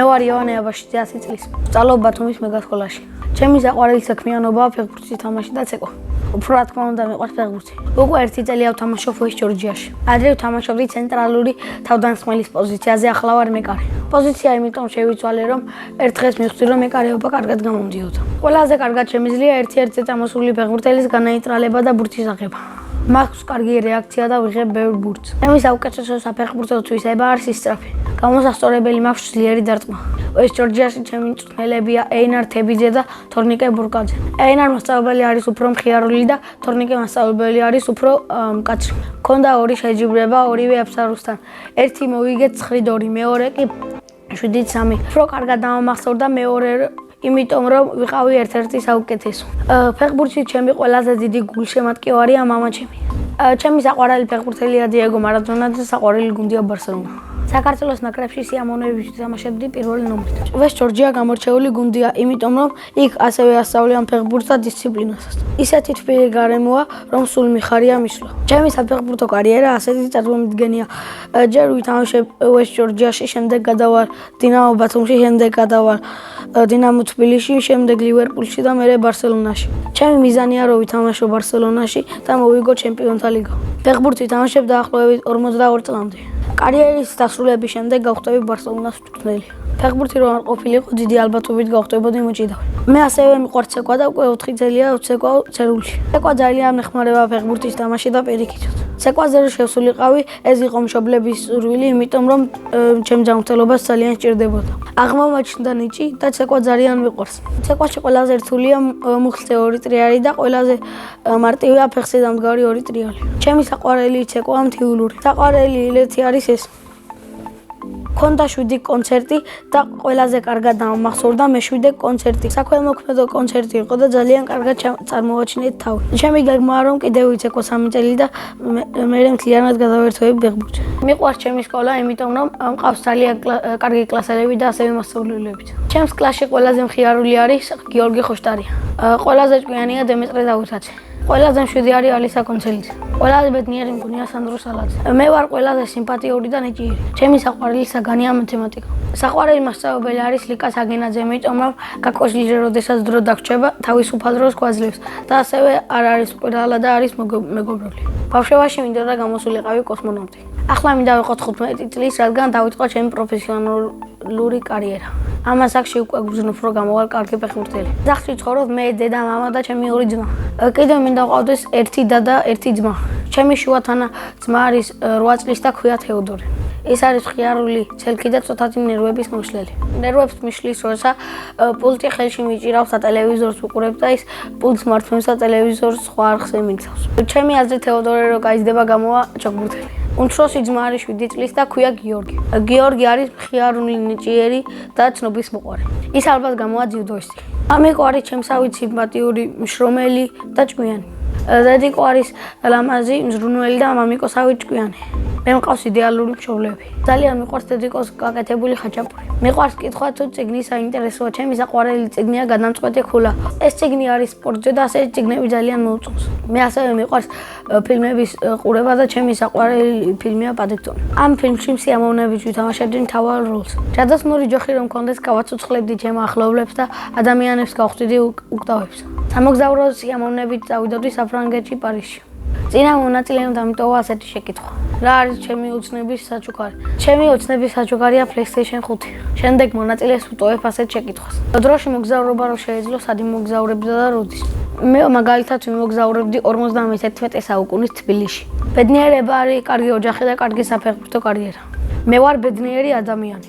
მე ვარ ივანე აბაშიძე 100 წლის. ვსწავლობ ბათუმის მეგასკოლაში. ჩემი საყვარელი საქმიანობაა ფეხბურთის თამაში და ცეკვა. უფრო რა თქმა უნდა მიყვარს ფეხბურთი. უკვე 1 წელია ვთამაშობ West Georgia-ში. ადრე ვთამაშობდი ცენტრალური თავდამსხმელის პოზიციაზე, ახლა ვარ მეკარე. პოზიცია იმიტომ შევიცვალე, რომ ერთ დღეს მივხვდი, რომ მეკარეობა კარგად გამომდიოდა. ყველაზე კარგად შემიძლია ერთ-ერთი წამოსული ფეხბურთელის განაიტრალება და ბურთის აღება. მაქვს კარგი რეაქცია და ვიღებ ბევრ ბურთს. ჩემი საუკეთესო საფეხბურთო თვისება არის ისწრაფი. გამოსახსოვრებელი მაქვს ძლიერი დარტყმა. West Georgia-ში ჩემი მწვრთნელებია ეინარ თებიძე და თორნიკე ბურკაძე. ეინარ მასწავლებელი არის უფრო მხიარული და თორნიკე მასწავლებელი არის უფრო მკაცრი. მქონდა ორი შეჯიბრება ორივე აფსარუსთან. ერთი მოვიგეთ 9-2, მეორე კი 7-3. უფრო კარგად დამამახსოვრდა მეორე იმიტომ რომ ვიყავი ერთ-ერთი საუკეთესო. ფეხბურთში ჩემი ყველაზე დიდი გულშემატკივარია მამაჩემი. ჩემი საყვარელი ფეხბურთელია დიეგო მარადონა და საყვარელი გუნდია ბარსელონა. საქართველოს ნაკრებში სიამოვნებით ვთამაშებდი პირველ ნომრით. West Georgia გამორჩეული გუნდია, იმიტომ რომ იქ ასევე ასწავლიან ფეხბურთს და დისციპლინასაც. ისეთი თბილი გარემოა, რომ სულ მიხარია მისვლა. ჩემი საფეხბურთო კარიერა ასეთი წარუმდგენია. ჯერ ვითამაშებ West Georgia-ში, შემდეგ გადავალ დინამო ბათუმში, შემდეგ გადავალ დინამო თბილისში, შემდეგ ლივერპულში და მერე ბარსელონაში. ჩემი მიზანია რომ ვითამაშო ბარსელონაში და მოვიგო ჩემპიონთა ლიგა. ფეხბურთს ვითამაშებ დაახლოებით 42 წლამდე. კარიერის დასრულების შემდეგ გავხდები ბარსელონას მწვრთნელი. ფეხბურთი რომ არ ყოფილიყო, დიდი ალბათობით გავხდებოდი მოჭიდავი. მე ასევე მიყვარს ცეკვა და უკვე 4 წელია ვცეკვავ ცერულში. ცეკვა ძალიან მეხმარება ფეხბურთის თამაში და პირიქითაც. ცეკვაზე რომ შევსულიყავი, ეს იყო მშობლების სურვილი, იმიტომ რომ ჩემ ჯანმრთელობას ძალიან სჭირდებოდა. აღმომაჩნდა ნიჭი და ცეკვა ძალიან მიყვარს. ცეკვაში ყველაზე რთულია მუხლზე 2 ტრიალი და ყველაზე მარტივია ფეხზე დამდგარი 2 ტრიალი. ჩემი საყვარელი ცეკვაა მთიულური. საყვარელი ილეთი არის ეს. მქონდა 7 კონცერტი და ყველაზე კარგად დამახსოვრდა მე-7 კონცერტი. საქველმოქმედო კონცერტი იყო და ძალიან კარგად წარმოვაჩინეთ თავი. ჩემი გეგმაა რომ კიდევ ვიცეკვო 3 წელი და მე მთლიანად გადავერთვები ფეხბურთში. მიყვარს ჩემი სკოლა, იმიტომ რომ მყავს ძალიან კარგი კლასელები და ასევე მასწავლებლები. ჩემს კლასში ყველაზე მხიარული არის გიორგი ხოშტარია. ყველაზე ჭკვიანია დემეტრე დავითაძე. ყველაზე მშვიდი არის ალისა კონცელიძე. ყველაზე ბედნიერი მგონია სანდრო სალაძე. მე ვარ ყველაზე სიმპათიური და ნიჭიერი. ჩემი საყვარელი საგანია მათემატიკა. საყვარელი მასწავლებელი არის ლიკა საგენაძე, იმიტომ რომ გაკოშლიჟე როდესაც დრო დაგრჩება, თავისუფალ დროს გვაძლევს და ასევე არ არის მკვირალა და არის მეგობრული. ბავშვობაში მინდოდა გამოსულიყავი კოსმონავტი. ახლა მინდა ვიყო 15 წლის, რადგან დავიწყო ჩემი პროფესიონალური კარიერა. ამას აქ შევკვეგრძნობ, რომ გამოვალ კარგი ფეხბურთელი. ძაღლში ცხოვრობ მე, დედა, მამა და ჩემი 2 ძმა. კიდევ მინდა ვყავდეს 1 და და 1 ძმა. ჩემი შუათანა ძმა არის 8 წლის და ქვია თეოდორე. ის არის მხიარული, ცელქი და ცოტათი ნერვების მოშლელი. ნერვებს მიშლის როცა პულტი ხელში მიჭირავს და ტელევიზორს უყურებ და ის პულტს მართმევს და ტელევიზორს სხვა არხზე მიცავს. ჩემი აზრით თეოდორე რო გაიზრდება გამოვა ჩოგბურთელი. უმცროსი ძმა არის 7 წლის და ქვია გიორგი. გიორგი არის მხიარული, ნიჭიერი და ცნობისმოყვარე. ის ალბათ გამოვა ძიუდოისტი. მამიკო არის ჩემსავით სიმპათიური, მშრომელი და ჭკვიანი. დედიკო არის ლამაზი, მზრუნველი და მამიკოსავით ჭკვიანი. მე მყავს იდეალური მშობლები. ძალიან მიყვარს დედიკოს გაკეთებული ხაჭაპური. მიყვარს კითხვა თუ წიგნი საინტერესოა. ჩემი საყვარელი წიგნია გადამწყვეტი ქულა. ეს წიგნი არის სპორტზე და ასეთი წიგნები ძალიან მოუწყობს. მე ასევე მიყვარს ფილმების ყურება და ჩემი საყვარელი ფილმია პადინგტონი. ამ ფილმში სიამოვნებით ვითამაშებდი მთავარ როლს. ჯადოსნური ჯოხი რომ მქონდეს, გავაცოცხლებდი ჩემ ახლობლებს და ადამიანებს გავხდიდი უკტავებს. სამოგზაურო სიამოვნებით წავიდოდი საფრანგეთში, პარიზში. წინა მონაწილემ დამტოვა ასეთი შეკითხვა. რა არის ჩემი ოცნების საჩუქარი? ჩემი ოცნების საჩუქარია PlayStation 5. შემდეგ მონაწილეს ვტოვებ ასეთ შეკითხვას. დროში მოგზაურობა რო შეეძლო, სად იმოგზაურებდა და როდის? მე მაგალითად ვიმოგზაურებდი 51 საუკუნის თბილისში. ბედნიერება არის კარგი ოჯახი და კარგი საფეხბურთო კარიერა. მე ვარ ბედნიერი ადამიანი.